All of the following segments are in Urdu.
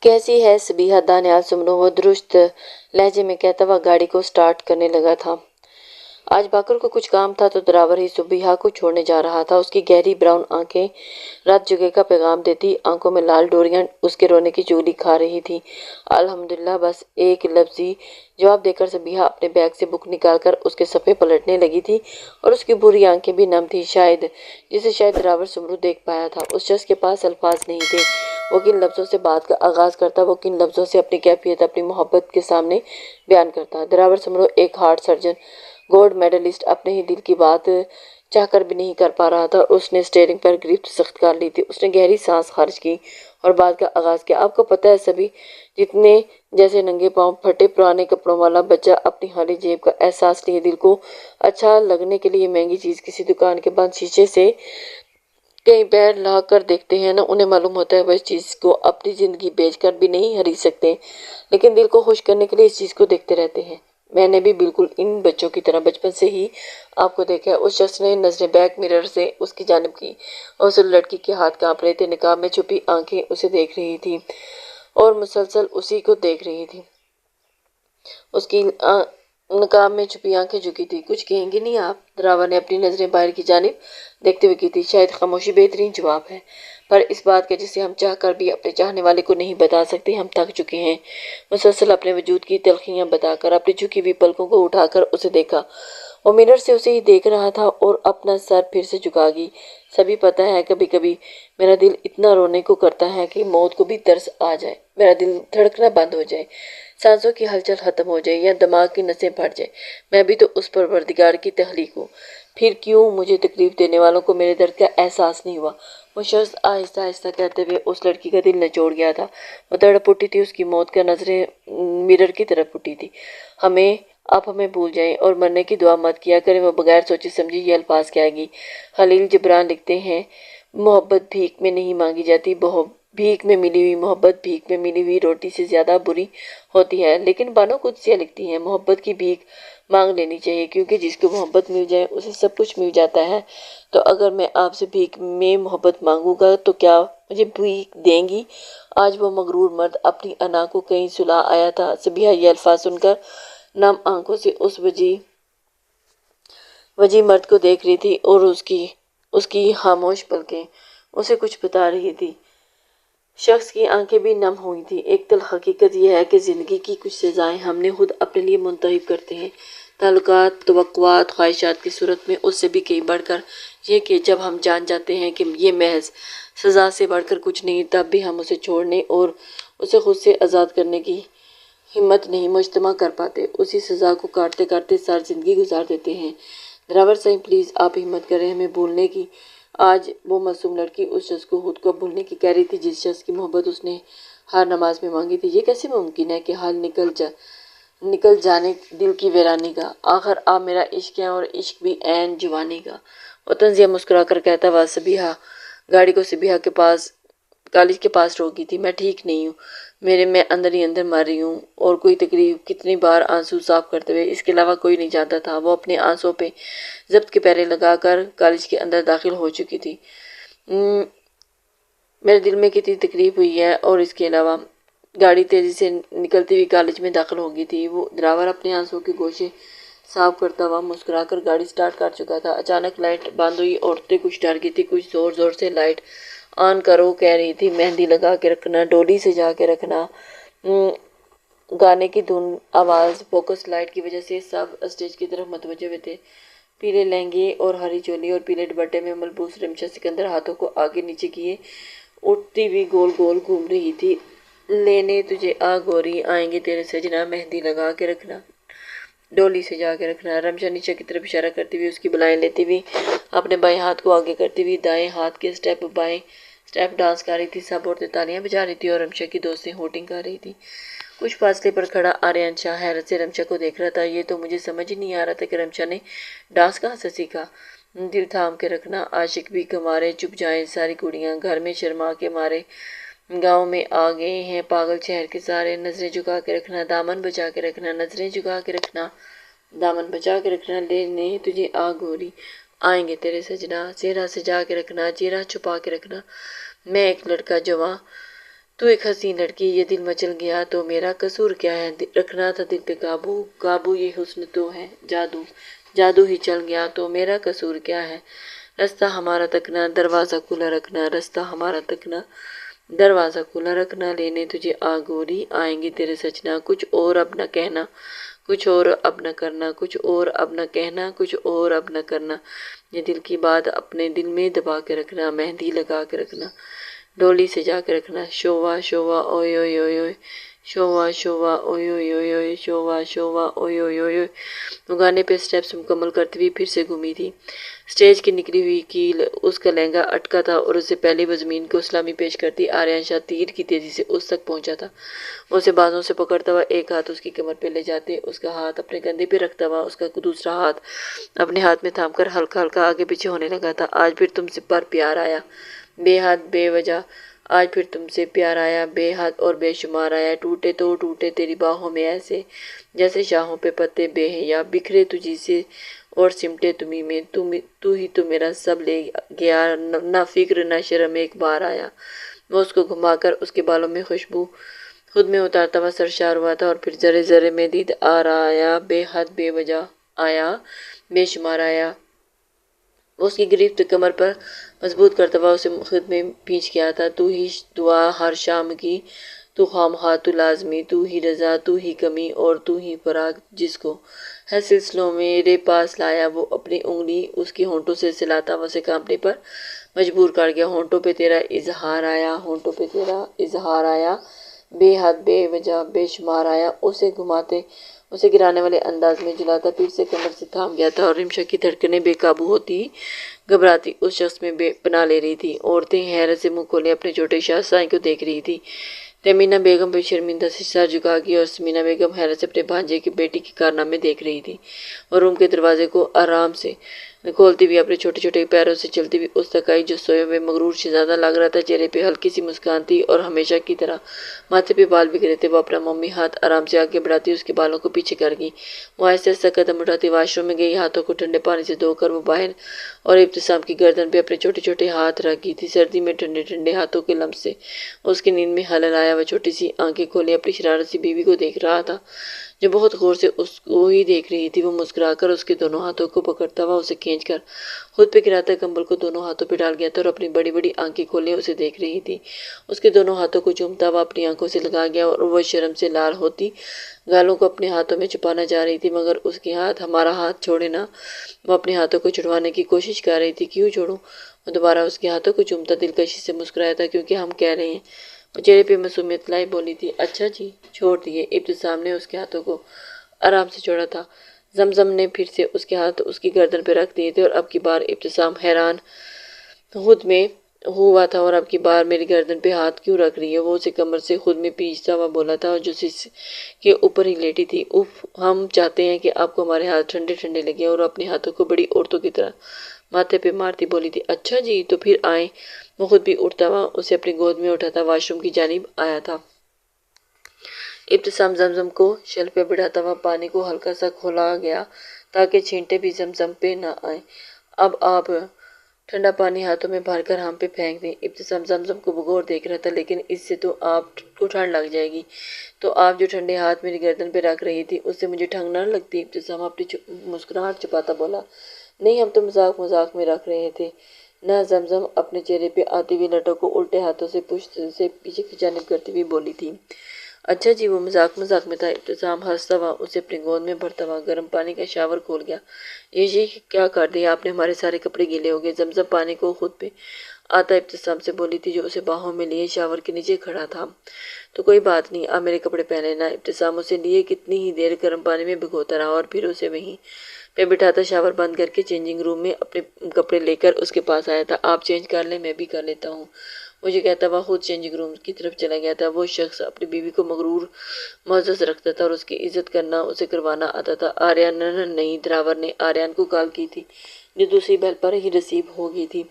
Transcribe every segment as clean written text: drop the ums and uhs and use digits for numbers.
کیسی ہے سبیحہ؟ دانیال سمرو وہ درست لہجے میں کہتا ہوا گاڑی کو سٹارٹ کرنے لگا تھا۔ آج باکر کو کچھ کام تھا تو دراور ہی سبیحہ کو چھوڑنے جا رہا تھا۔ اس کی گہری براؤن آنکھیں رات جگہ کا پیغام دیتی، آنکھوں میں لال ڈوریاں اس کے رونے کی چغلی کھا رہی تھیں۔ الحمدللہ، بس ایک لفظی جواب دے کر سبیحہ اپنے بیگ سے بک نکال کر اس کے صفحے پلٹنے لگی تھی اور اس کی بھوری آنکھیں بھی نم تھیں۔ جسے شاید دراور سمرو دیکھ پایا تھا۔ اس شخص کے پاس الفاظ نہیں تھے۔ وہ کن لفظوں سے بات کا آغاز کرتا، وہ کن لفظوں سے اپنی کیفیت، اپنی محبت کے سامنے بیان کرتا۔ دراور سمرو ایک ہارٹ سرجن، گولڈ میڈلسٹ، اپنے ہی دل کی بات چاہ کر بھی نہیں کر پا رہا تھا۔ اس نے اسٹیئرنگ پر گرفت سخت کر لی تھی۔ اس نے گہری سانس خارج کی اور بات کا آغاز کیا۔ آپ کو پتہ ہے سبھی، جتنے جیسے ننگے پاؤں، پھٹے پرانے کپڑوں والا بچہ اپنی خالی جیب کا احساس لیے دل کو اچھا لگنے کے لیے مہنگی چیز کسی دکان کے بند شیشے سے کئی پیر لا کر دیکھتے ہیں نا، انہیں معلوم ہوتا ہے وہ اس چیز کو اپنی زندگی بیچ کر بھی نہیں خرید سکتے، لیکن دل کو خوش کرنے کے لیے اس چیز کو دیکھتے رہتے ہیں۔ میں نے بھی بالکل ان بچوں کی طرح بچپن سے ہی آپ کو دیکھا ہے۔ اس شخص نے نظریں بیک مرر سے اس کی جانب کی اور اس لڑکی کے ہاتھ کانپ رہے تھے، نقاب میں چھپی آنکھیں اسے دیکھ رہی تھیں اور مسلسل اسی کو دیکھ رہی تھیں۔ اس کی نقاب میں چھپی آنکھیں جھکی تھیں۔ کچھ کہیں گے نہیں آپ؟ دراور نے اپنی نظریں باہر کی جانب دیکھتے ہوئے کی تھی۔ شاید خاموشی بہترین جواب ہے، پر اس بات کا جسے ہم چاہ کر بھی اپنے چاہنے والے کو نہیں بتا سکتے۔ ہم تھک چکے ہیں۔ مسلسل اپنے وجود کی تلخیاں بتا کر، اپنی جھکی ہوئی پلکوں کو اٹھا کر اسے دیکھا۔ وہ مرر سے اسے ہی دیکھ رہا تھا اور اپنا سر پھر سے جھکا گئی۔ سبھی پتہ ہے، کبھی کبھی میرا دل اتنا رونے کو کرتا ہے کہ موت کو بھی ترس آ جائے، میرا دل دھڑکنا بند ہو جائے، سانسوں کی ہلچل ختم ہو جائے یا دماغ کی نسیں پھٹ جائیں۔ میں بھی تو اس پروردگار کی تخلیق ہوں، پھر کیوں مجھے تکلیف دینے والوں کو میرے درد کا احساس نہیں ہوا؟ وہ شخص آہستہ آہستہ کہتے ہوئے اس لڑکی کا دل نچوڑ گیا تھا۔ وہ تڑپ اٹھی تھی، اس کی موت کا نظریں مرر کی طرف اٹھی تھی۔ آپ ہمیں بھول جائیں اور مرنے کی دعا مت کیا کریں۔ وہ بغیر سوچے سمجھے یہ الفاظ کہے گی۔ خلیل جبران لکھتے ہیں، محبت بھیک میں نہیں مانگی جاتی، بھیک میں ملی ہوئی محبت بھیک میں ملی ہوئی روٹی سے زیادہ بری ہوتی ہے۔ لیکن بانو قدسیہ لکھتی ہیں، محبت کی بھیک مانگ لینی چاہیے، کیونکہ جس کو محبت مل جائے اسے سب کچھ مل جاتا ہے۔ تو اگر میں آپ سے بھیک میں محبت مانگوں گا تو کیا مجھے بھیک دیں گی؟ آج وہ مغرور مرد اپنی انا کو کہیں سلا آیا تھا۔ سبیحہ یہ الفاظ سن کر نم آنکھوں سے اس وجیح مرد کو دیکھ رہی تھی اور اس کی خاموش پلکیں اسے کچھ بتا رہی تھی۔ شخص کی آنکھیں بھی نم ہوئی تھیں۔ ایک تلخ حقیقت یہ ہے کہ زندگی کی کچھ سزائیں ہم نے خود اپنے لیے منتخب کرتے ہیں، تعلقات، توقعات، خواہشات کی صورت میں۔ اس سے بھی کہیں بڑھ کر یہ کہ جب ہم جان جاتے ہیں کہ یہ محض سزا سے بڑھ کر کچھ نہیں، تب بھی ہم اسے چھوڑنے اور اسے خود سے آزاد کرنے کی ہمت نہیں مجتمع کر پاتے، اسی سزا کو کاٹتے کاٹتے ساری زندگی گزار دیتے ہیں۔ دراور صاحب، پلیز آپ ہمت کریں ہمیں بھولنے کی۔ آج وہ معصوم لڑکی اس شخص کو خود کو بھولنے کی کہہ رہی تھی جس شخص کی محبت اس نے ہر نماز میں مانگی تھی۔ یہ کیسے ممکن ہے کہ حال نکل جانے دل کی ویرانی کا؟ آخر آپ میرا عشق ہیں اور عشق بھی عین جوانی کا۔ وہ طنزیہ مسکرا کر کہتا ہوا سبیحہ گاڑی کو سبیحہ کے کالج کے پاس روکی تھی۔ میں ٹھیک نہیں ہوں، میں اندر ہی اندر مر رہی ہوں۔ اور کوئی تقریب کتنی بار آنسو صاف کرتے ہوئے، اس کے علاوہ کوئی نہیں جانتا تھا۔ وہ اپنے آنسوؤں پہ ضبط کے پہرے لگا کر کالج کے اندر داخل ہو چکی تھی۔ میرے دل میں کتنی تکلیف ہوئی ہے۔ اور اس کے علاوہ گاڑی تیزی سے نکلتی ہوئی کالج میں داخل ہو گئی تھی۔ وہ دراور اپنے آنسوؤں کے گوشے صاف کرتا ہوا مسکرا کر گاڑی سٹارٹ کر چکا تھا۔ اچانک لائٹ بند ہوئی۔ عورتیں کچھ ڈر گئی تھیں، کچھ زور زور سے لائٹ آن کرو کہہ رہی تھی، مہندی لگا کے رکھنا، ڈولی سجا کے رکھنا۔ گانے کی دھن، آواز، فوکس لائٹ کی وجہ سے سب اسٹیج کی طرف متوجہ ہوئے تھے۔ پیلے لہنگے اور ہری چولی اور پیلے دوپٹے میں ملبوس رمشا سکندر ہاتھوں کو آگے نیچے کیے اٹھتی ہوئی گول گول گھوم رہی تھی۔ لینے تجھے آ گوری، آئیں گے تیرے سجنا، مہندی لگا کے رکھنا، ڈولی سجا کے رکھنا۔ رمشا نیچے کی طرف اشارہ کرتی ہوئی اس کی بلائیں لیتی ہوئی اپنے بائیں ہاتھ کو آگے کرتی ہوئی دائیں ہاتھ کے بائیں اسٹیپ ڈانس کر رہی تھی۔ سب عورتیں تالیاں بجا رہی تھی اور رمشا کی دوستیں ہوٹنگ کر رہی تھی۔ کچھ فاصلے پر کھڑا آریان شاہ حیرت سے رمشا کو دیکھ رہا تھا۔ یہ تو مجھے سمجھ ہی نہیں آ رہا تھا کہ رمشا نے ڈانس کہاں سے سیکھا۔ دل تھام کے رکھنا، عاشق بھی گنوارے چپ جائیں ساری کڑیاں، گھر میں شرما کے مارے گاؤں میں آ گئے ہیں پاگل شہر کے سارے، نظریں جھکا کے رکھنا، دامن بچا کے رکھنا، نظریں جھکا کے رکھنا، دامن بچا کے رکھنا، لینے تجھے آ گوری، آئیں گے تیرے سجنا، چہرہ سجا کے رکھنا، چہرہ چھپا کے رکھنا۔ میں ایک لڑکا جواں تو ایک حسین لڑکی، یہ دل مچل گیا تو میرا قصور کیا ہے، رکھنا تھا دل پہ قابو، قابو یہ حسن تو ہے جادو، جادو ہی چل گیا تو میرا قصور کیا ہے، رستہ ہمارا تکنا دروازہ کھلا رکھنا، رستہ ہمارا تکنا دروازہ کھلا رکھنا، لینے تجھے آ گوری آئیں گے تیرے سجنا، کچھ اور اب نہ کہنا، کچھ اور اب نہ کرنا، کچھ اور اب نہ کہنا، کچھ اور اب نہ کرنا، یہ دل کی بات اپنے دل میں دبا کے رکھنا، مہندی لگا کے رکھنا، ڈولی سے جا کے رکھنا، شووا شووا اوئے اوئے اوئے اوئے، شووا شووا اوئے اوئے اوئے اوئے، شووا شووا اوئے اوئے اوئے اوئے۔ وہ گانے پہ سٹیپس مکمل کرتی ہوئی پھر سے گھومی تھی۔ اسٹیج کی نکلی ہوئی کیل اس کا لہنگا اٹکا تھا اور اس سے پہلے وہ زمین کو سلامی پیش کرتی آریان شاہ تیر کی تیزی سے اس تک پہنچا تھا۔ وہ اسے بازوں سے پکڑتا ہوا ایک ہاتھ اس کی کمر پہ لے جاتے، اس کا ہاتھ اپنے کندھے پہ رکھتا ہوا اس کا دوسرا ہاتھ اپنے ہاتھ میں تھام کر ہلکا ہلکا آگے پیچھے ہونے لگا تھا۔ آج پھر تم سے پر پیار آیا بے حد بے وجہ، آج پھر تم سے پیار آیا بے حد اور بے شمار آیا، ٹوٹے تو ٹوٹے تیری باہوں میں ایسے جیسے شاہوں پہ پتے بے حیا، بکھرے تجھی سے اور سمٹے تمہیں میں، تو ہی تو میرا سب لے گیا، نہ فکر نہ شرم ایک بار آیا۔ وہ اس کو گھما کر اس کے بالوں میں خوشبو خود میں اتارتا ہوا سرشار ہوا تھا اور پھر ذرے ذرے میں دید آ رہا آیا، بے حد بے وجہ آیا بے شمار آیا۔ وہ اس کی گرفت کمر پر مضبوط کرتا ہوا اسے خود میں کھینچ کے آتا، تو ہی دعا ہر شام کی، تو خواہاں تو لازمی، تو ہی رضا تو ہی کمی اور تو ہی فراق، جس کو ہے سلسلوں میرے پاس لایا، وہ اپنی انگلی اس کے ہونٹوں سے سلاتا ہوا اسے کانپنے پر مجبور کر گیا۔ ہونٹوں پہ تیرا اظہار آیا، ہونٹوں پہ تیرا اظہار آیا بے حد بے وجہ بے شمار آیا، اسے گھماتے اسے گرانے والے انداز میں جلاتا پھر سے کمر سے تھام گیا تھا اور رمشا کی دھڑکنیں بے قابو ہوتی گھبراتی اس شخص میں پناہ لے رہی تھی۔ عورتیں حیرت سے منہ کھولے اپنے چھوٹے شاہزادے کو دیکھ رہی تھی۔ تہمینہ بیگم بھی شرمندہ سے سر جھکا گئی اور سمینا بیگم حیرت سے اپنے بھانجے کی بیٹی کے کارنامے دیکھ رہی تھی۔ اور روم کے دروازے کو آرام سے کھولتی ہوئی اپنے چھوٹے چھوٹے پیروں سے چلتی ہوئی اس تک آئی جو سوئے ہوئے مغرور شہزادہ لگ رہا تھا، چہرے پہ ہلکی سی مسکان تھی اور ہمیشہ کی طرح ماتھے پہ بال بکھرے تھے۔ وہ اپنا مومی ہاتھ آرام سے آگے بڑھاتی اس کے بالوں کو پیچھے کر گئی۔ وہ آہستہ آہستہ قدم اٹھاتی واش روم میں گئی، ہاتھوں کو ٹھنڈے پانی سے دھو کر وہ باہر اور ابتسام کی گردن پہ اپنے چھوٹے چھوٹے ہاتھ رکھ گئی تھی۔ سردی میں ٹھنڈے ٹھنڈے ہاتھوں کے لمس سے اس کی نیند میں خلل آیا۔ وہ چھوٹی سی آنکھیں کھولے اپنی شرارت سی بیوی کو دیکھ رہا تھا جو بہت غور سے اس کو ہی دیکھ رہی تھی۔ وہ مسکرا کر اس کے دونوں ہاتھوں کو پکڑتا ہوا اسے کھینچ کر خود پہ گراتا کمبل کو دونوں ہاتھوں پہ ڈال گیا تھا اور اپنی بڑی بڑی آنکھیں کھولے اسے دیکھ رہی تھی۔ اس کے دونوں ہاتھوں کو چومتا ہوا اپنی آنکھوں سے لگا گیا اور وہ شرم سے لال ہوتی گالوں کو اپنے ہاتھوں میں چھپانا چاہ رہی تھی، مگر اس کے ہاتھ ہمارا ہاتھ چھوڑے نا۔ وہ اپنے ہاتھوں کو چھڑوانے کی کوشش کر رہی تھی۔ کیوں چھوڑوں؟ وہ دوبارہ اس کے ہاتھوں کو چومتا دلکشی سے مسکرایا تھا، کیونکہ ہم کہہ رہے ہیں۔ وہ چہرے پہ معصومیت لائی بولی تھی، اچھا جی چھوڑ دیے۔ ابتسام نے اس کے ہاتھوں کو آرام سے چھوڑا تھا۔ زمزم نے پھر سے اس کے ہاتھ اس کی گردن پہ رکھ دیے تھے اور اب کی بار ابتسام حیران خود میں ہوا تھا، اور اب کی بار میری گردن پہ ہاتھ کیوں رکھ رہی ہے؟ وہ اسے کمر سے خود میں پیچھتا ہوا بولا تھا اور جو سیسے کے اوپر ہی لیٹی تھی۔ اف، ہم چاہتے ہیں کہ آپ کو ہمارے ہاتھ ٹھنڈے ٹھنڈے لگے۔ اور اپنے ہاتھوں کو بڑی عورتوں کی طرح ماتھے پہ مارتی بولی تھی، اچھا جی تو پھر آئیں۔ وہ خود بھی اٹھتا ہوا اسے اپنی گود میں اٹھاتا واش روم کی جانب آیا تھا۔ ابتسام زمزم کو شیلف پہ بڑھاتا ہوا پانی کو ہلکا سا کھولا گیا تاکہ چھینٹے بھی زمزم پہ نہ آئیں۔ اب آپ ٹھنڈا پانی ہاتھوں میں بھر کر ہم پہ پھینک دیں۔ ابتسام زمزم کو بغور دیکھ رہا تھا، لیکن اس سے تو آپ کو ٹھنڈ لگ جائے گی۔ تو آپ جو ٹھنڈے ہاتھ میری گردن پہ رکھ رہی تھی اس سے مجھے ٹھنڈ نہ لگتی؟ ابتسام اپنی مسکراہٹ چھپاتا بولا، نہیں ہم تو مذاق مذاق میں رکھ رہے تھے نا۔ زمزم اپنے چہرے پہ آتی ہوئی لٹوں کو الٹے ہاتھوں سے پشت سے پیچھے کی جانب کرتی ہوئی بولی تھی، اچھا جی وہ مذاق مذاق میں تھا۔ ابتسام ہنستا ہوا اسے اپنی گود میں بھرتا ہوا گرم پانی کا شاور کھول گیا۔ یہ کیا کر دیا آپ نے؟ ہمارے سارے کپڑے گیلے ہو گئے۔ زمزم پانی کو خود پہ آتا ابتسام سے بولی تھی جو اسے باہوں میں لیے شاور کے نیچے کھڑا تھا، تو کوئی بات نہیں، آپ میرے کپڑے پہن لینا۔ ابتسام اسے لیے کتنی ہی دیر گرم پانی میں بھگوتا رہا اور پھر اسے وہیں پہ بٹھاتا شاور بند کر کے چینجنگ روم میں اپنے کپڑے لے کر اس کے پاس آیا تھا۔ آپ چینج کر لیں، میں بھی کر لیتا ہوں، مجھے کہتا ہوا خود چینجنگ روم کی طرف چلا گیا تھا۔ وہ شخص اپنی بیوی کو مغرور معزز رکھتا تھا اور اس کی عزت کرنا اسے کروانا آتا تھا۔ آریان نہیں، دراور نے آریان کو کال کی تھی جو دوسری بیل پر ہی ریسیو ہو گئی تھی۔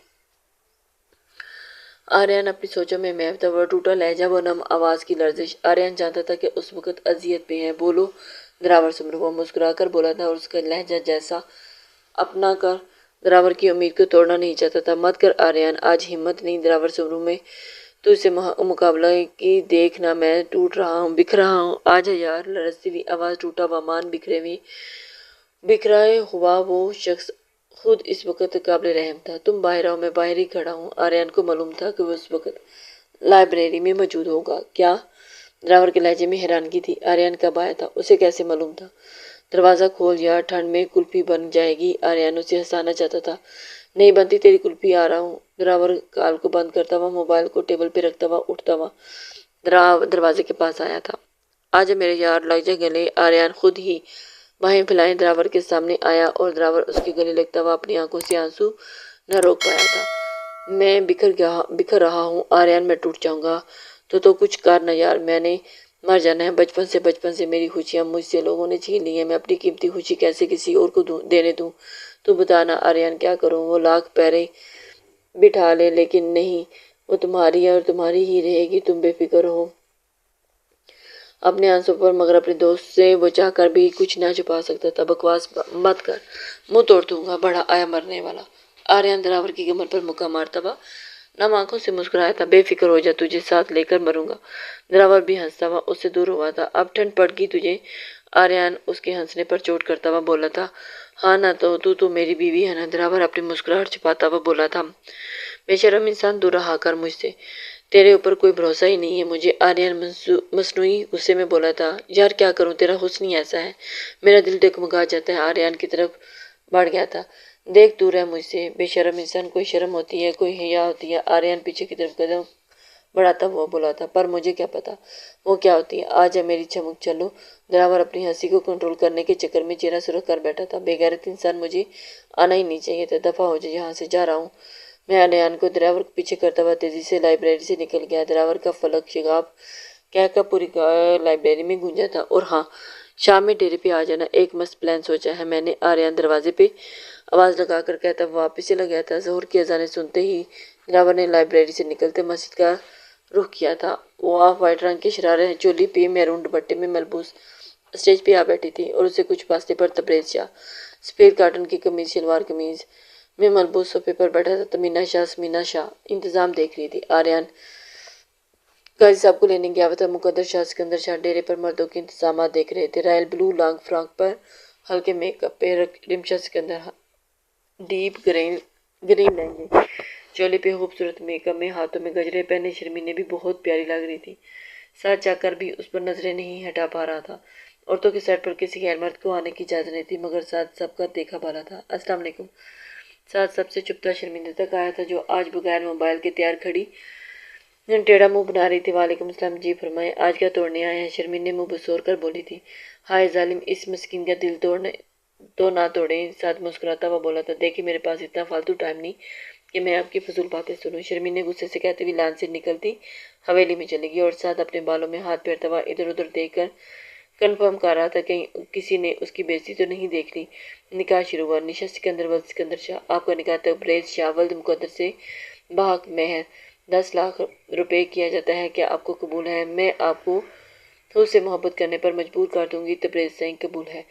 آریان اپنی سوچوں میں محو تھا، وہ ٹوٹا لہجہ، وہ نم آواز کی لرزش۔ آریان جانتا تھا کہ اس وقت اذیت پہ ہے۔ بولو دراور سمرو، وہ مسکرا کر بولا تھا اور اس کا لہجہ جیسا اپنا کر دراور کی امید کو توڑنا نہیں چاہتا تھا۔ مت کر آریان، آج ہمت نہیں۔ دراور سمرو میں تو اسے مقابلہ کی دیکھنا میں ٹوٹ رہا ہوں، بکھ رہا ہوں۔ آجا یار، لرزتی ہوئی آواز، ٹوٹا ہوا مان، بکھرائے ہوا وہ شخص خود اس وقت قابل رحم تھا۔ تم باہر آؤ، میں باہر ہی کھڑا ہوں۔ آریان کو معلوم تھا کہ وہ اس وقت لائبریری میں موجود ہوگا۔ کیا؟ ڈرائیور کے لہجے میں حیرانگی تھی۔ آریان کب آیا تھا؟ اسے کیسے معلوم تھا؟ دروازہ کھول یا ٹھنڈ میں کلفی بن جائے گی۔ آریان اسے ہنسانا چاہتا تھا۔ نہیں بنتی تیری کلفی، آ رہا ہوں۔ ڈرائیور کال کو بند کرتا ہوا، موبائل کو ٹیبل پہ رکھتا ہوا اٹھتا ہوا دروازے کے پاس آیا تھا۔ آجا میرے یار، لگ جا گلے۔ آریان خود ہی باہیں پھیلائے ڈرائیور کے سامنے آیا اور ڈرائیور اس کے گلے لگتا ہوا اپنی آنکھوں سے آنسو نہ روک پایا تھا۔ میں بکھر رہا ہوں آریان، میں ٹوٹ جاؤں گا۔ تو کچھ کر نہ یار، میں نے مر جانا ہے۔ بچپن سے میری خوشیاں مجھ سے لوگوں نے چھین لی ہیں۔ میں اپنی قیمتی خوشی کیسے کسی اور کو دینے دوں؟ تو بتا نا آریان، کیا کروں؟ وہ لاکھ پیرے بٹھا لے لیکن نہیں، وہ تمہاری ہے اور تمہاری ہی رہے گی۔ تم بے فکر ہو اپنے آنسوں پر، مگر اپنے دوست سے وہ چاہ کر بھی کچھ نہ چھپا سکتا تھا۔ بکواس مت کر، منہ توڑ دوں گا، بڑا آیا مرنے والا۔ آریان ڈرائیور کی کمر پر مکہ مارتا ہوا نم آنکھوں سے مسکرایا تھا۔ بے فکر ہو جا، تجھے ساتھ لے کر مروں گا۔ ڈرائیور بھی ہنستا ہوا اس سے دور ہوا تھا۔ اب ٹھنڈ پڑ گئی تجھے؟ آریان اس کے ہنسنے پر چوٹ کرتا ہوا بولا تھا۔ ہاں نہ تو میری بیوی ہے نا؟ ڈرائیور اپنی مسکراہٹ چھپاتا ہوا بولا تھا۔ بے شرم انسان، دور رہا کر مجھ سے، تیرے اوپر کوئی بھروسہ ہی نہیں ہے مجھے۔ آریان مصنوعی غصے میں بولا تھا۔ یار کیا کروں، تیرا حسن ہی ایسا ہے، میرا دل ڈگمگا جاتا ہے۔ آریان کی طرف بڑھ گیا تھا۔ دیکھ، دور ہے مجھ سے، بے شرم انسان، کوئی شرم ہوتی ہے، کوئی حیا ہوتی ہے۔ آریان پیچھے کی طرف قدم بڑھاتا ہوا بولا تھا۔ پر مجھے کیا پتا وہ کیا ہوتی ہے۔ آجا میری چمک، چلو۔ ڈرائیور اپنی ہنسی کو کنٹرول کرنے کے چکر میں چہرہ سرخ کر بیٹھا تھا۔ بے غیرت انسان، مجھے آنا ہی نہیں چاہیے تھا، دفعہ ہو جا یہاں سے، جا رہا ہوں میں۔ آریان کو ڈرائیور کو پیچھے کرتا ہوا تیزی سے لائبریری سے نکل گیا۔ ڈرائیور کا فلک شگاف کہہ کر پوری لائبریری میں گونجا تھا۔ اور ہاں، شام میں ڈیرے پہ آ جانا، ایک مست پلان سوچا ہے میں نے۔ آریان دروازے پہ آواز لگا کر کہتا ہوا واپس چلا گیا تھا۔ ظہر کی اذانیں سنتے ہی ڈرائیور نے لائبریری سے نکلتے مسجد کا رخ کیا تھا۔ وہ آف وائٹ رنگ کی شرارہ چولی پہ میرون دوپٹے میں ملبوس اسٹیج پہ آ بیٹھی تھی اور اسے کچھ فاصلے پر تبریز شاہ سفید کاٹن کی قمیض شلوار قمیض میں ملبوس صوفے پر بیٹھا تھا۔ تمنا شاہ انتظام دیکھ رہی تھی۔ آریان قاضی صاحب کو لینے گیا ہوا تھا۔ مقدر شاہ سکندر شاہ ڈیرے پر مردوں کے انتظامات دیکھ رہے تھے۔ رائل بلو لانگ فراک پر ہلکے میک اپ پہ رمشا سکندر ڈیپ گرین لہنگے چولی پہ خوبصورت میک اپ میں، ہاتھوں میں گجرے پہنے شرمینے بھی بہت پیاری لگ رہی تھی۔ ساتھ جا کر بھی اس پر نظریں نہیں ہٹا پا رہا تھا۔ عورتوں کے سیٹ پر کسی غیر مرد کو آنے کی اجازت نہیں تھی، مگر ساتھ سب کا دیکھا بھالا تھا۔ السلام علیکم۔ ساتھ سب سے چپتا شرمندہ تک آیا تھا، جو آج بغیر موبائل کے تیار کھڑی ٹیڑھا منہ بنا رہی تھی۔ وعلیکم السلام، جی فرمائیں، آج کیا توڑنے آئے ہیں؟ شرمین نے منہ بسور کر بولی تھی۔ ہائے ظالم، اس مسکین کا دل تو نہ توڑیں۔ ساتھ مسکراتا ہوا بولا تھا۔ دیکھیں، میرے پاس اتنا فالتو ٹائم نہیں کہ میں آپ کی فضول باتیں سنوں۔ شرمین نے غصے سے کہتے ہوئے لان سے نکلتی حویلی میں چلی گئی اور ساتھ اپنے بالوں میں ہاتھ پھیرتا ہوا ادھر ادھر دیکھ کر کنفرم کر رہا تھا کہیں کسی نے اس کی بےعزتی تو نہیں دیکھ لی۔ نکاح شروع ہوا۔ نشا سکندر ولد سکندر شاہ، آپ کا نکاح تبریز شاہ ولد مقدر سے بحق مہر 10 لاکھ روپے کیا جاتا ہے، کیا آپ کو قبول ہے؟ میں آپ کو خود سے محبت کرنے پر مجبور کر دوں گی۔ تبریز سائیں، قبول ہے۔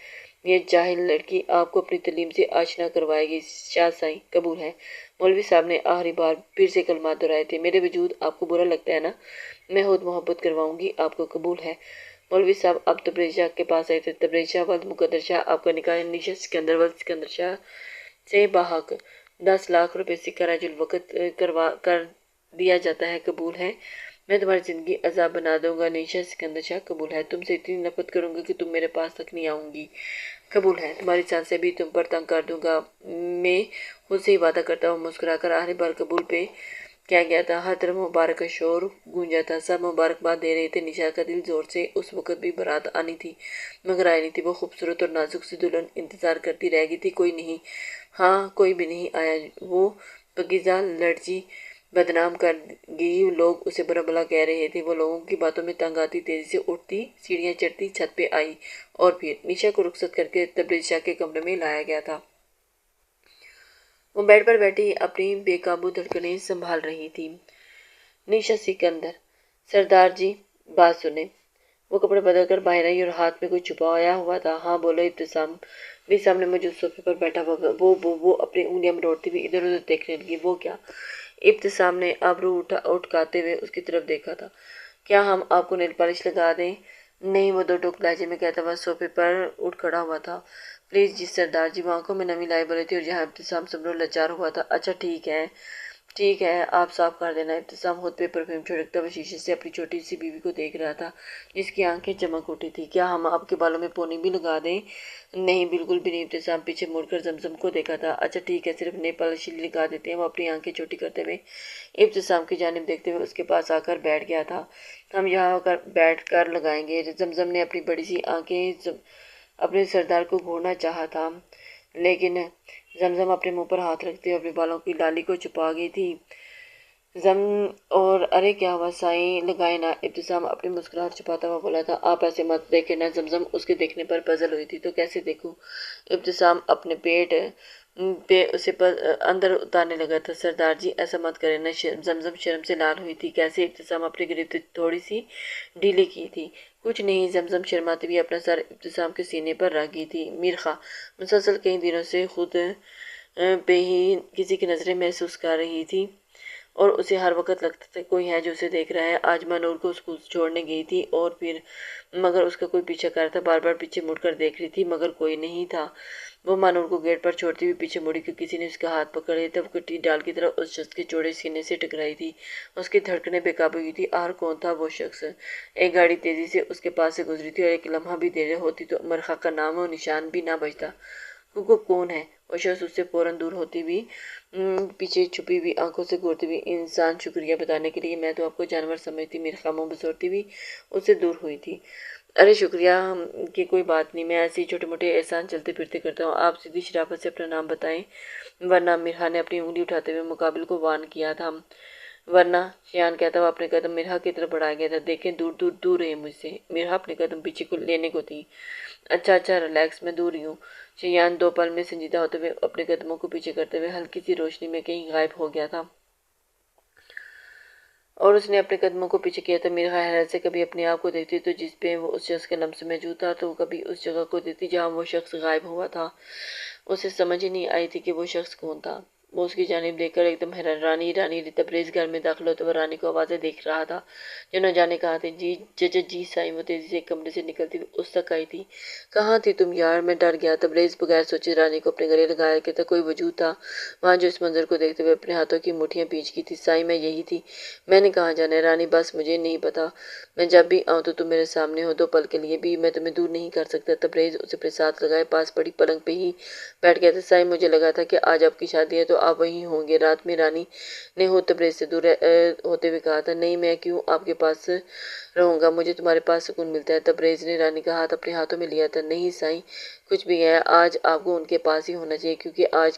یہ جاہل لڑکی آپ کو اپنی تعلیم سے آشنا کروائے گی۔ شاہ سائیں، قبول ہے۔ مولوی صاحب نے آخری بار پھر سے کلمات دہرائے تھے۔ میرے وجود آپ کو برا لگتا ہے نا؟ میں خود محبت کرواؤں گی، آپ کو قبول ہے؟ مولوی صاحب اب تبریز شاہ کے پاس آئے تھے۔ تبریز شاہ ولد مقدر شاہ، آپ کا نکاح نشا سکندر ولد سکندر شاہ سے بحق 10 لاکھ روپے سے خراج الوقت کر دیا جاتا ہے، قبول ہے؟ میں تمہاری زندگی عذاب بنا دوں گا۔ نشا سکندر شاہ، قبول ہے۔ تم سے اتنی نفرت کروں گا کہ تم میرے پاس تک نہیں آؤں گی، قبول ہے۔ تمہاری سانسیں بھی تم پر تنگ کر دوں گا۔ میں خود سے ہی وعدہ کرتا ہوں، مسکرا کر آخری بار قبول پہ کیا گیا تھا۔ ہر طرف مبارک کا شور گونجا تھا، سب مبارکباد دے رہے تھے۔ نشا کا دل زور سے اس وقت بھی بارات آنی تھی مگر آئی نہیں تھی۔ وہ خوبصورت اور نازک سی دلہن انتظار کرتی رہ گئی تھی، کوئی نہیں۔ ہاں، کوئی بھی نہیں آیا۔ وہ پاکیزہ لڑکی بدنام کر گئی، لوگ اسے برا بھلا کہہ رہے تھے۔ وہ لوگوں کی باتوں میں تنگ آتی، تیزی سے اٹھتی، سیڑھیاں چڑھتی، چھت پہ آئی اور پھر نشا کو رخصت کر کے تبریز شاہ کے کمرے میں لایا گیا تھا۔ وہ بیڈ پر بیٹھی اپنی بے قابو دھڑکنیں سنبھال رہی تھی۔ نشا سکندر، سردار جی بات سنیں۔ وہ کپڑے بدل کر باہر آئی اور ہاتھ میں کچھ چھپایا ہوا تھا۔ ہاں بولو۔ ابتسام بھی سامنے موجود صوفے پر بیٹھا وہ اپنی انگلیاں مروڑتی ہوئی ادھر ادھر دیکھنے لگی۔ وہ کیا؟ ابتسام نے ابرو اٹکاتے ہوئے اس کی طرف دیکھا تھا۔ کیا ہم آپ کو نیل پالش لگا دیں؟ نہیں، وہ دو ٹوک لہجے میں کہتا ہوا صوفے پر اٹھ کھڑا ہوا تھا۔ پلیز جی سردار جی، وہ آنکھوں میں نمی لائے بولے تھی، اور جہاں ابتسام سمرو لاچار ہوا تھا۔ اچھا ٹھیک ہے، آپ صاف کر دینا۔ ابتسام خود پہ پرفیوم چھڑکتا ہوا شیشے سے اپنی چھوٹی سی بیوی کو دیکھ رہا تھا جس کی آنکھیں چمک اٹھی تھی۔ کیا ہم آپ کے بالوں میں پونی بھی لگا دیں؟ نہیں، بالکل بھی نہیں۔ ابتسام پیچھے مڑ کر زمزم کو دیکھا تھا۔ اچھا ٹھیک ہے، صرف نیل پالش لگا دیتے ہیں۔ وہ اپنی آنکھیں چھوٹی کرتے ہوئے ابتسام کی جانب دیکھتے ہوئے اس کے پاس آ کر بیٹھ گیا تھا۔ ہم یہاں بیٹھ کر لگائیں گے۔ زمزم نے اپنی بڑی سی آنکھیں اپنے سردار کو گھورنا چاہا تھا، لیکن زمزم اپنے منہ پر ہاتھ رکھتے ہوئے اپنے بالوں کی لالی کو چھپا گئی تھی۔ اور ارے کیا ہوا سائیں، لگائے نا۔ ابتسام اپنی مسکراہٹ چھپاتا ہوا بولا تھا۔ آپ ایسے مت دیکھیں نا۔ زمزم اس کے دیکھنے پر پزل ہوئی تھی۔ تو کیسے دیکھوں؟ ابتسام اپنے پیٹ پہ اسے اندر اتارنے لگا تھا۔ سردار جی ایسا مت کریں نا۔ زمزم شرم سے لال ہوئی تھی۔ کیسے؟ ابتسام اپنی گرفت تھوڑی سی ڈھیلی کی تھی۔ کچھ نہیں۔ زمزم شرماتی ہوئی اپنا سر ابتسام کے سینے پر رکھ گئی تھی۔ میرخا مسلسل کئی دنوں سے خود پہ ہی کسی کی نظریں محسوس کر رہی تھی اور اسے ہر وقت لگتا تھا کوئی ہے جو اسے دیکھ رہا ہے۔ آج مانور کو اسکول چھوڑنے گئی تھی اور پھر مگر اس کا کوئی پیچھا کر رہا تھا۔ بار بار پیچھے مڑ کر دیکھ رہی تھی مگر کوئی نہیں تھا۔ وہ مانور کو گیٹ پر چھوڑتی ہوئی پیچھے مڑی کہ کسی نے اس کا ہاتھ پکڑ لیا تھا۔ وہ کٹی ڈال کی طرح اس شخص کے چوڑے سینے سے ٹکرائی تھی۔ اس کی دھڑکنیں بے قابو ہوئی تھی۔ آخر کون تھا وہ شخص؟ ایک گاڑی تیزی سے اس کے پاس سے گزری تھی اور ایک لمحہ بھی دیر ہوتی تو مرخا کا نام و نشان بھی نہ بچتا۔ کو کون ہے وہ شخص؟ اس سے فوراً دور ہوتی ہوئی پیچھے چھپی ہوئی آنکھوں سے گھورتی ہوئی انسان شکریہ بتانے کے لیے میں تو آپ کو جانور سمجھتی۔ میرخا منہ بسوڑتی ہوئی اس سے دور ہوئی تھی۔ ارے شکریہ کی کوئی بات نہیں، میں ایسے ہی چھوٹے موٹے احسان چلتے پھرتے کرتا ہوں۔ آپ سیدھی شرافت سے اپنا نام بتائیں ورنہ۔ میرخا نے اپنی انگلی اٹھاتے ہوئے مقابل کو وارن کیا تھا۔ ورنہ شیان کہتا ہوا اپنے قدم میرخا کی طرف بڑھا گیا تھا۔ دیکھیں دور رہے مجھ سے۔ میرخا اپنے قدم پیچھے کو لینے کو تھی۔ اچھا ریلیکس، میں دور ہی ہوں۔ شیان دو پل میں سنجیدہ ہوتے ہوئے اپنے قدموں کو پیچھے کرتے ہوئے ہلکی سی روشنی میں کہیں غائب ہو گیا تھا اور اس نے اپنے قدموں کو پیچھے کیا تھا۔ میرخا حیرت سے کبھی اپنے آپ کو دیکھتی تو جس پہ وہ اس شخص کا لمس موجود تھا تو کبھی اس جگہ کو دیکھتی جہاں وہ شخص غائب ہوا تھا۔ اسے سمجھ ہی نہیں آئی تھی کہ وہ شخص کون تھا۔ وہ اس کی جانب دیکھ کر ایک دم حیران۔ رانی تبریز گھر میں داخل ہوتے ہوئے رانی کو آوازیں دیکھ رہا تھا جو نہ جانے کہاں تھی۔ جی سائیں۔ وہ تیزی سے ایک کمرے سے نکلتی ہوئی اس تک آئی تھی۔ کہاں تھی تم یار؟ میں ڈر گیا۔ تبریز بغیر سوچے رانی کو اپنے گلے لگایا کہ کوئی وجود تھا وہاں جو اس منظر کو دیکھتے ہوئے اپنے ہاتھوں کی مٹھیاں بھینچ گئی تھی۔ سائیں میں یہی تھی۔ میں نے کہاں جانا ہے رانی؟ بس مجھے نہیں پتا۔ میں جب بھی آؤں تو تم میرے سامنے ہو، دو پل کے لیے بھی میں تمہیں دور نہیں کر سکتا۔ تبریز اسے اپنے ساتھ لگائے پاس پڑی پلنگ پہ ہی بیٹھ گیا تھا۔ سائیں مجھے لگا تھا کہ آج آپ کی شادی ہے تو آپ وہیں ہوں گے رات میں۔ رانی نے ہو تبریز سے دور ہوتے ہوئے کہا تھا۔ نہیں، میں کیوں آپ کے پاس رہوں گا؟ مجھے تمہارے پاس سکون ملتا ہے۔ تبریز نے رانی کا ہاتھ اپنے ہاتھوں میں لیا تھا۔ نہیں سائیں، کچھ بھی ہے، آج آپ کو ان کے پاس ہی ہونا چاہیے کیونکہ آج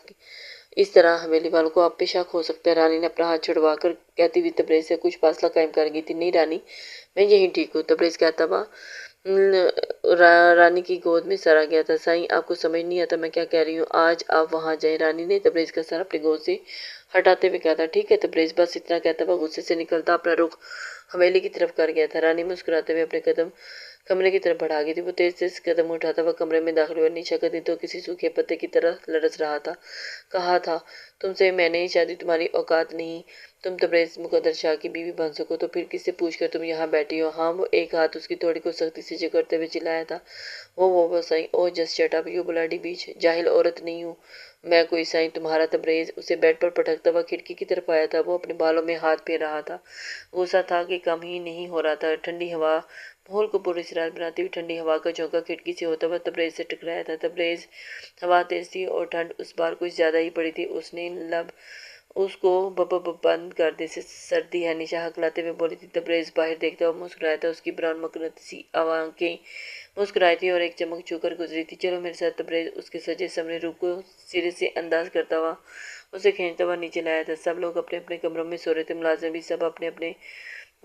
اس طرح حویلی والوں کو آپ پہ شک ہو سکتا ہے۔ رانی نے اپنا ہاتھ چھڑوا کر کہتی ہوئی تبریز سے کچھ فاصلہ قائم کر گئی تھی۔ نہیں رانی، میں یہی ٹھیک ہوں۔ تبریز کہتا ہوا رانی کی گود میں سر آ گیا تھا۔ سائیں آپ کو سمجھ نہیں آتا میں کیا کہہ رہی ہوں؟ آج آپ وہاں جائیں۔ رانی نے تبریز کا سر اپنی گود سے ہٹاتے ہوئے کہا تھا۔ ٹھیک ہے تبریز، بس اتنا کہتا ہوا غصے سے نکلتا اپنا رخ حویلی کی طرف کر گیا تھا۔ رانی مسکراتے ہوئے اپنے قدم کمرے کی طرف بڑھا گئی تھی۔ وہ تیز قدم اٹھاتا ہوا کمرے میں داخل ہوا۔ نیشا کا دل تو کسی سوکھے پتے کی طرح لرز رہا تھا۔ کہا تھا تم سے میں نے شادی تمہاری اوقات نہیں، تم تبریز مقدر شاہ کی بیوی بن سکو تو پھر کس سے پوچھ کر تم یہاں بیٹھی ہو؟ ہاں، وہ ایک ہاتھ اس کی تھوڑی کو سختی سے جکڑتے ہوئے چلایا تھا۔ وہ سائیں، oh just shut up you bloody bitch, جاہل عورت نہیں ہوں میں کوئی سائیں تمہارا۔ تبریز اسے بیڈ پر پٹکتا ہوا کھڑکی کی طرف آیا تھا۔ وہ اپنے بالوں میں ہاتھ پھیر رہا تھا۔ غصہ تھا کہ کم ہی نہیں ہو رہا تھا۔ ٹھنڈی ہوا ماحول کو پراسرار بناتی ہوئی ٹھنڈی ہوا کا جھونکا کھڑکی سے ہوتا ہوا تبریز سے ٹکرایا تھا۔ تبریز ہوا تیز تھی اور ٹھنڈ اس بار کچھ زیادہ ہی پڑی تھی۔ اس نے لب اس کو بند کر دے سے سردی ہے نیشا ہکلاتے ہوئے بولی تھی۔ تبریز باہر دیکھتا ہوا مسکرایا تھا۔ اس کی براؤن مقناطیسی آنکھیں مسکرائی تھی اور ایک چمک چھو کر گزری تھی۔ چلو میرے ساتھ۔ تبریز اس کے سجے سنورے روپ کو سرے سے انداز کرتا ہوا اسے کھینچتا ہوا نیچے لایا تھا۔ سب لوگ اپنے اپنے کمروں میں سو رہے تھے۔ ملازم بھی سب اپنے اپنے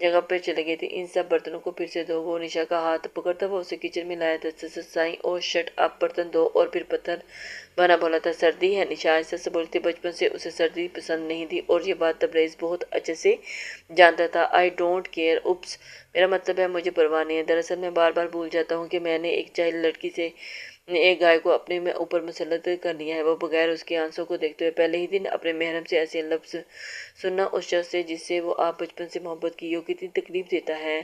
جگہ پر چلے گئے تھے۔ ان سب برتنوں کو پھر سے دھو۔ وہ نیشا کا ہاتھ پکڑتا ہوا اسے کچن میں لایا تھا۔ سائیں او شٹ اپ، برتن دھو اور پھر پتھر بنا بولا تھا۔ سردی ہے نیشا آہستہ سے بولی تھی۔ بچپن سے اسے سردی پسند نہیں تھی اور یہ بات تبریز بہت اچھے سے جانتا تھا۔ آئی ڈونٹ کیئر، اوپس، میرا مطلب ہے مجھے پرواہ نہیں ہے۔ دراصل میں بار بار بھول جاتا ہوں کہ میں نے ایک جاہل لڑکی سے نے ایک گائے کو اپنے میں اوپر مسلط کر لیا ہے۔ وہ بغیر اس کی آنسوں کو دیکھتے ہوئے پہلے ہی دن اپنے محرم سے ایسے لفظ سننا اس شخص سے جس سے وہ آپ بچپن سے محبت کی ہو کتنی تکلیف دیتا ہے۔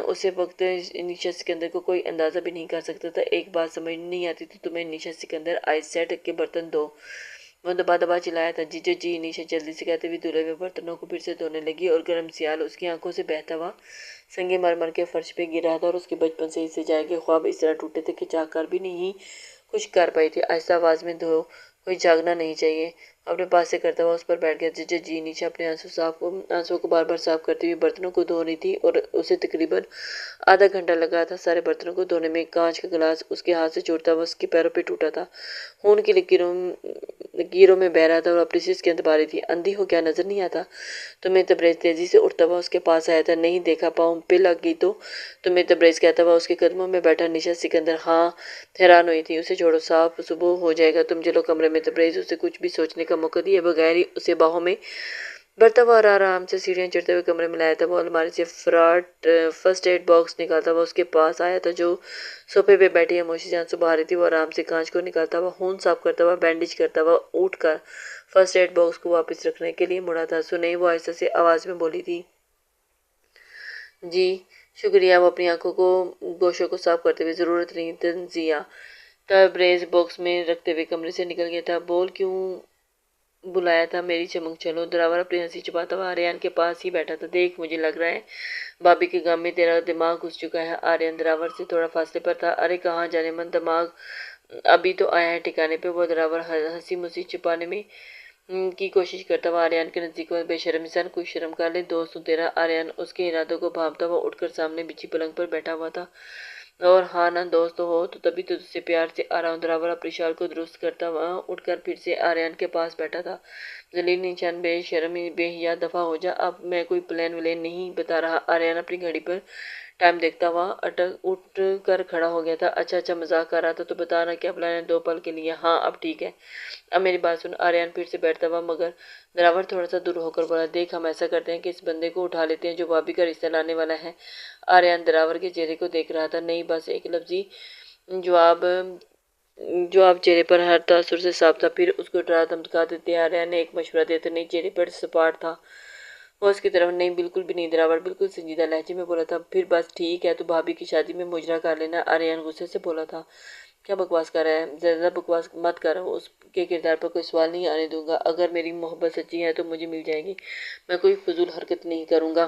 اسے وقت نیشا سکندر کو کوئی اندازہ بھی نہیں کر سکتا تھا۔ ایک بات سمجھ نہیں آتی تھی تمہیں نیشا سکندر، آئس سیٹ کے برتن دو۔ وہ دبا دبا چلایا تھا۔ جی جی نیشا جلدی سے کہتے ہوئے دھلے ہوئے برتنوں کو پھر سے دھونے لگی اور گرم سیال اس کی آنکھوں سے بہتا ہوا سنگ مرمر کے فرش پہ گر رہا تھا اور اس کے بچپن سے ہی سے جائے کے خواب اس طرح ٹوٹے تھے کہ چاہ کر بھی نہیں کچھ کر پائی تھی۔ آہستہ آواز میں دھو، کوئی جاگنا نہیں چاہیے۔ اپنے پاس سے کرتا ہوا اس پر بیٹھ گیا۔ جی نیشا اپنے آنسوں کو بار بار صاف کرتے ہوئے برتنوں کو دھو رہی تھی اور اسے تقریباً آدھا گھنٹہ لگا تھا سارے برتنوں کو دھونے میں۔ کانچ کا گلاس اس کے ہاتھ سے چھوٹتا ہوا اس کے پیروں پہ ٹوٹا تھا، خون کی لکیروں میں بہہ رہا تھا اور اپنی سس کے اندر باری تھی۔ اندھی ہو کیا نظر نہیں آتا تمہیں؟ تبریز تیزی سے اٹھتا ہوا اس کے پاس آیا تھا۔ نہیں دیکھا؟ پاؤں پہ لگ گئی تو تمہیں؟ تبریز کہتا ہوا اس کے قدموں میں بیٹھا نیشا سکندر ہاں حیران ہوئی تھی۔ اسے چھوڑو، صاف صبح ہو جائے گا، تم چلو کمرے میں۔ تبریز اسے کچھ بھی سوچنے کا موقع دیے بغیر ہی اسے باہوں میں بڑھتا ہوا اور آرام سے سیڑھیاں چڑھتے ہوئے کمرے میں لایا تھا۔ وہ الماری سے فرسٹ ایڈ باکس نکالتا ہوا اس کے پاس آیا تھا جو صوفے پہ بیٹھی خاموشی سے آنسو بہا رہی تھی۔ وہ آرام سے کانچ کو نکالتا ہوا، خون صاف کرتا ہوا، بینڈیج کرتا ہوا اٹھ کر فرسٹ ایڈ باکس کو واپس رکھنے کے لیے مڑا تھا۔ سنئی وہ آہستہ سے آواز میں بولی تھی۔ جی شکریہ۔ وہ اپنی آنکھوں کو گوشوں کو صاف کرتے ہوئے ضرورت نہیں تنزیہ تبریز باکس میں رکھتے ہوئے کمرے سے نکل گیا تھا۔ بول کیوں بلایا تھا میری چمک؟ چلو۔ دراور اپنی ہنسی چھپاتا ہوا آریان کے پاس ہی بیٹھا تھا۔ دیکھ مجھے لگ رہا ہے بابی کے غم میں تیرا دماغ گھس چکا ہے۔ آریان دراور سے تھوڑا فاصلے پر تھا۔ ارے کہاں جانے من، دماغ ابھی تو آیا ہے ٹھکانے پہ۔ وہ دراور ہنسی مسی چھپانے میں کی کوشش کرتا ہوا آریان کے نزدیک ہوا۔ بے شرم انسان، کچھ شرم کر لے، دوست ہوں تیرا۔ آریان اس کے ارادوں کو بھانپتا ہوا اٹھ کر سامنے بچھی پلنگ پر بیٹھا ہوا تھا۔ اور ہاں نا دوست ہو تو تبھی تو تجھ سے پیار سے آ رہا ہوں۔ دراور اپنی شال کو درست کرتا ہوا اٹھ کر پھر سے آریان کے پاس بیٹھا تھا۔ ذلیل انسان، بے شرم بے حیا، دفعہ ہو جا۔ اب میں کوئی پلان ولین نہیں بتا رہا۔ آریان اپنی گھڑی پر ٹائم دیکھتا ہوا اٹھ کر کھڑا ہو گیا تھا۔ اچھا مذاق کر رہا تھا تو بتا نا کیا پلان ہے؟ 2 پل کے لیے؟ ہاں اب ٹھیک ہے، اب میری بات سن۔ آریان پھر سے بیٹھتا ہوا مگر دراور تھوڑا سا دور ہو کر بولا۔ دیکھ ہم ایسا کرتے ہیں کہ اس بندے کو اٹھا لیتے ہیں جو بابی کا رشتہ لانے والا ہے۔ آریان دراور کے چہرے کو دیکھ رہا تھا۔ نہیں، بس ایک لفظی جواب چہرے پر ہر تاثر سے صاف تھا۔ پھر اس کو ڈرا دھمکا دیتے؟ آریان نے ایک مشورہ دیتے نہیں چہرے پر سپاٹ تھا وہ اس کی طرف۔ نہیں بالکل بھی نہیں، دراور بالکل سنجیدہ لہجے میں بولا تھا۔ پھر بس ٹھیک ہے تو بھابی کی شادی میں مجرا کر لینا۔ آریان غصے سے بولا تھا۔ کیا بکواس کر رہا ہے؟ زیادہ بکواس مت کر، اس کے کردار پر کوئی سوال نہیں آنے دوں گا۔ اگر میری محبت سچی ہے تو مجھے مل جائے گی، میں کوئی فضول حرکت نہیں کروں گا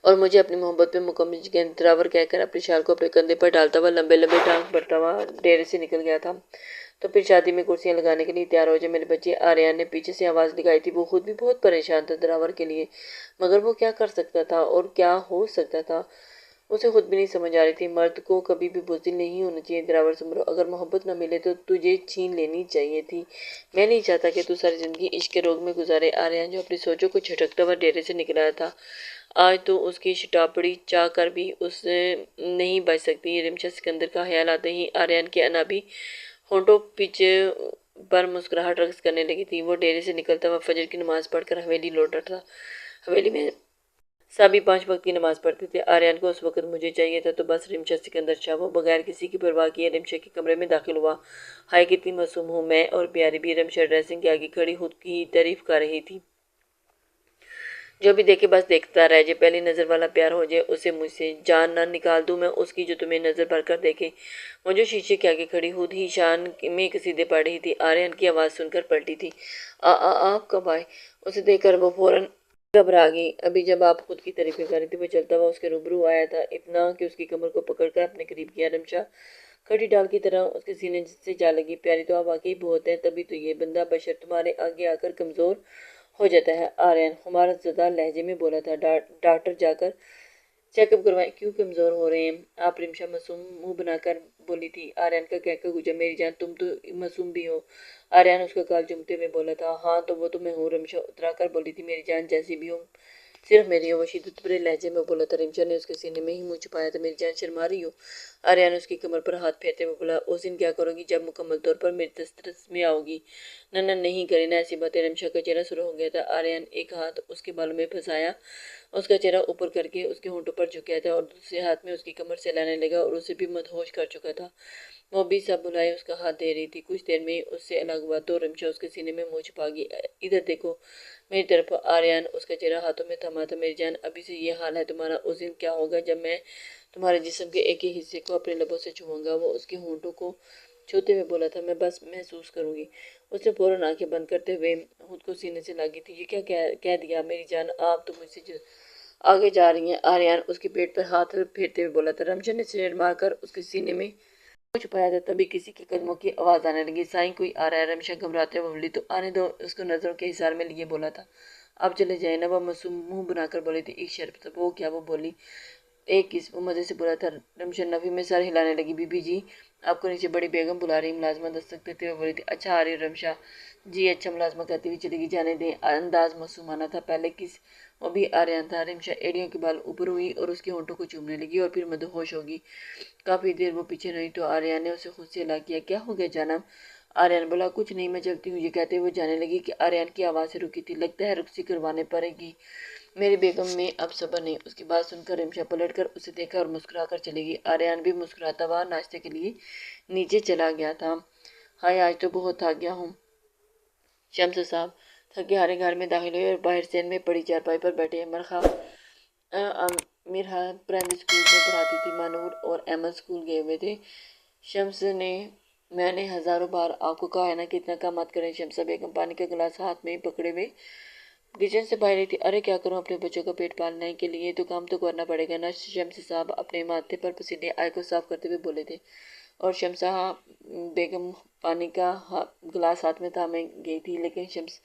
اور مجھے اپنی محبت پہ مکمل یقین۔ دراور کہہ کر اپنی شال کو اپنے کندھے پر ڈالتا ہوا لمبے لمبے ٹانگ بڑھتا ہوا ڈیرے سے نکل گیا تھا۔ تو پھر شادی میں کرسیاں لگانے کے لیے تیار ہو جائے میرے بچے۔ آریان نے پیچھے سے آواز لگائی تھی۔ وہ خود بھی بہت پریشان تھا دراور کے لیے، مگر وہ کیا کر سکتا تھا اور کیا ہو سکتا تھا اسے خود بھی نہیں سمجھ آ رہی تھی۔ مرد کو کبھی بھی بزدل نہیں ہونا چاہیے دراور سمرو، اگر محبت نہ ملے تو تجھے چھین لینی چاہیے تھی۔ میں نہیں چاہتا کہ تو ساری زندگی عشق کے روگ میں گزارے۔ آریان جو اپنی سوچوں کو جھٹکتا ہوا ڈیرے سے نکل آیا تھا، آج تو اس کی شٹاپڑی چاہ کر بھی اس نہیں بچ سکتی۔ رمشا سکندر کا خیال آتے ہی آریان کے انابی ہونٹوں پچ پر مسکراہٹ رقص کرنے لگی تھی۔ وہ ڈیرے سے نکلتا ہوا فجر کی نماز پڑھ کر حویلی لوٹا تھا۔ حویلی میں سبھی 5 وقت کی نماز پڑھتے تھے۔ آریان کو اس وقت مجھے چاہیے تھا تو بس رمشا سکندر شاہ۔ وہ بغیر کسی کی پرواہ کیے رمشا کے کمرے میں داخل ہوا۔ ہائے کتنی معصوم ہوں میں اور پیاری بھی۔ رمشا ڈریسنگ کے آگے کھڑی خود کی تعریف کر رہی تھی۔ جو بھی دیکھے بس دیکھتا رہ جائے، پہلی نظر والا پیار ہو جائے اسے مجھ سے۔ جان نہ نکال دوں میں اس کی جو تمہیں نظر بھر کر دیکھے۔ وہ جو شیشے کے آگے کھڑی خود ہی شان میں قصیدے پڑھ رہی تھی، آریان کی آواز سن کر پلٹی تھی۔ آپ کب آئے؟ اسے دیکھ کر وہ فوراً گھبرا گئی۔ ابھی جب آپ خود کی تعریفیں کر رہی تھی۔ وہ چلتا ہوا اس کے روبرو آیا تھا، اتنا کہ اس کی کمر کو پکڑ کر اپنے قریب کیا۔ رمشا کھٹی ڈال کی طرح اس کے سینے سے جا لگی۔ پیاری تو آپ واقعی بہت ہیں، تبھی تو یہ بندہ بشر تمہارے آگے آ کر کمزور ہو جاتا ہے۔ آریان خمارت زدہ لہجے میں بولا تھا۔ ڈاکٹر جا کر چیک اپ کروائیں۔ کیوں کمزور ہو رہے ہیں آپ؟ رمشا معصوم منہ بنا کر بولی تھی۔ آریان کا کہکا گونجا۔ میری جان تم تو معصوم بھی ہو۔ آریان اس کا گال چومتے ہوئے بولا تھا۔ ہاں تو وہ تو میں ہوں، رمشا اترا کر بولی تھی۔ میری جان جیسی بھی ہو صرف میری ہو، وہ شدت بھرے لہجے میں بولا تھا۔ رمشا نے اس کے سینے میں ہی منہ چھپایا تھا۔ میری جان شرما رہی ہو؟ آریان نے اس کی کمر پر ہاتھ پھیرتے ہوئے بولا۔ اس دن کیا کرو گی جب مکمل طور پر میری دسترس میں آؤ گی؟ نہ نہیں کرے نا ایسی باتیں۔ رمشا کا چہرہ سرخ ہو گیا تھا۔ آریان ایک ہاتھ اس کے بالوں میں پھنسایا، اس کا چہرہ اوپر کر کے اس کے ہونٹوں پر جھکایا تھا اور دوسرے ہاتھ میں اس کی کمر سے لانے لگا اور اسے بھی مدہوش کر چکا تھا۔ وہ بھی سب بلائے اس کا ہاتھ دے رہی تھی۔ کچھ دیر میں اس سے الگ ہوا تو رمشا اس کے سینے میں منہ چھپا گئی۔ ادھر دیکھو میری طرف۔ آریان اس کا چہرہ ہاتھوں میں تھما تھا۔ میری جان ابھی سے یہ حال ہے تمہارا، اس دن کیا ہوگا جب میں تمہارے جسم کے ایک ہی حصے کو اپنے لبوں سے چھوؤں گا؟ وہ اس کے ہونٹوں کو چھوتے ہوئے بولا تھا۔ میں بس محسوس کروں گی۔ اس نے فوراً آنکھیں بند کرتے ہوئے خود کو سینے سے لاگی تھی۔ یہ کیا کہہ دیا میری جان؟ آپ تو مجھ سے آگے جا رہی ہیں۔ آریان اس کے پیٹ پر ہاتھ پھیرتے ہوئے بولا تھا۔ رمشا نے سر مار کر اس کے سینے میں چھپایا تھا۔ تبھی کسی کے قدموں کی آواز آنے لگی۔ سائیں کوئی آ رہا ہے۔ رمشا گھبراتے ہوئے بولی۔ تو آنے دو، اس کو نظروں کے اظہار میں لیے بولا تھا۔ آپ چلے جائیں نا، وہ معصوم منہ بنا کر بولی تھی۔ ایک شرط۔ وہ کیا؟ وہ بولی۔ ایک کس؟ وہ مزے سے بولا تھا۔ رمشا نفی میں سر ہلانے لگی۔ بی بی جی آپ کو نیچے بڑی بیگم بلا رہی۔ ملازمہ دستک دیتے ہوئے بولی تھی۔ اچھا آ رہی ہے رمشا جی؟ اچھا، ملازمہ کہتی ہوئی چلی گئی۔ جانے دیں۔ انداز معصومانہ تھا۔ پہلے کس؟ وہ بھی آریان تھا۔ رمشا ایڑیوں کے بال اوپر ہوئی اور اس کے ہونٹوں کو چومنے لگی اور پھر مدہوش ہوگی۔ کافی دیر وہ پیچھے نہیں تو آریان نے اسے خود سے ہلا کیا۔ کیا ہو گیا جانم؟ آریان بولا۔ کچھ نہیں، میں چلتی ہوں، یہ کہتے ہوئے جانے لگی کہ آریان کی آواز سے رکی تھی۔ لگتا ہے رخصتی کروانے پڑے گی میری بیگم میں اب صبر نہیں۔ اس کی بات سن کر رمشا پلٹ کر اسے دیکھا اور مسکرا کر چلی گئی۔ آریان بھی مسکراتا ہوا ناشتے کے لیے نیچے چلا گیا تھا۔ ہائے آج تو بہت تھک گیا ہوں۔ شمس صاحب تھکے ہارے گھر میں داخل ہوئے اور باہر سین میں پڑی چارپائی پر بیٹھے۔ مرحا پرائمری اسکول میں پڑھاتی تھی۔ مانور اور احمد اسکول گئے ہوئے تھے۔ شمس نے میں نے ہزاروں بار آپ کو کہا ہے نا کہ اتنا کام مت کریں۔ شمسہ بیگم پانی کا گلاس ہاتھ میں پکڑے ہوئے کچن سے باہر رہی تھی۔ ارے کیا کروں، اپنے بچوں کا پیٹ پالنے کے لیے تو کام تو کرنا پڑے گا نا۔ شمس صاحب اپنے ماتھے پر پسینے آئے کو صاف کرتے ہوئے بولے تھے اور شمسہ بیگم پانی کا گلاس ہاتھ میں تھامے گئی تھی، لیکن شمس